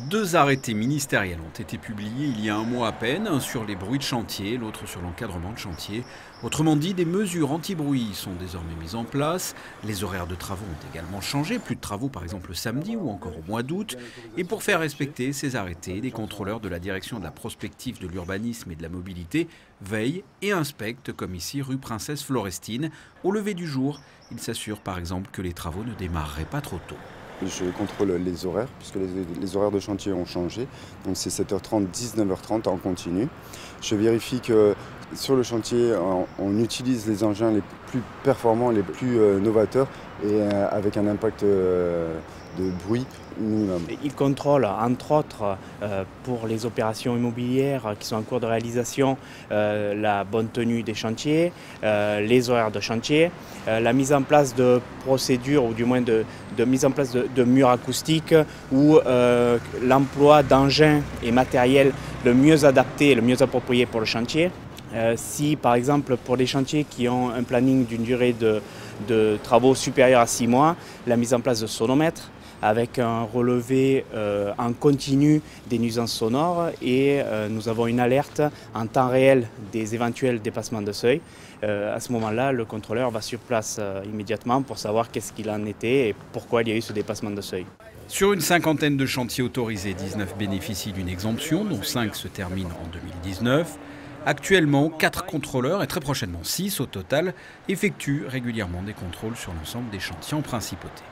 Deux arrêtés ministériels ont été publiés il y a un mois à peine, un sur les bruits de chantier, l'autre sur l'encadrement de chantier. Autrement dit, des mesures anti-bruit sont désormais mises en place. Les horaires de travaux ont également changé, plus de travaux par exemple le samedi ou encore au mois d'août. Et pour faire respecter ces arrêtés, les contrôleurs de la direction de la prospective de l'urbanisme et de la mobilité veillent et inspectent, comme ici rue Princesse Florestine. Au lever du jour, ils s'assurent par exemple que les travaux ne démarreraient pas trop tôt. Je contrôle les horaires, puisque les horaires de chantier ont changé. Donc c'est 7h30, 19h30 en continu. Je vérifie que sur le chantier, on utilise les engins les plus performants, les plus novateurs et avec un impact de bruit minimum. Il contrôle, entre autres, pour les opérations immobilières qui sont en cours de réalisation, la bonne tenue des chantiers, les horaires de chantier, la mise en place de procédures ou du moins de mise en place de murs acoustiques ou l'emploi d'engins et matériels le mieux adapté, le mieux approprié pour le chantier. Si par exemple pour les chantiers qui ont un planning d'une durée de travaux supérieure à 6 mois, la mise en place de sonomètres avec un relevé en continu des nuisances sonores et nous avons une alerte en temps réel des éventuels dépassements de seuil. À ce moment-là, le contrôleur va sur place immédiatement pour savoir qu'est-ce qu'il en était et pourquoi il y a eu ce dépassement de seuil. Sur une cinquantaine de chantiers autorisés, 19 bénéficient d'une exemption, dont 5 se terminent en 2019. Actuellement, 4 contrôleurs, et très prochainement 6 au total, effectuent régulièrement des contrôles sur l'ensemble des chantiers en principauté.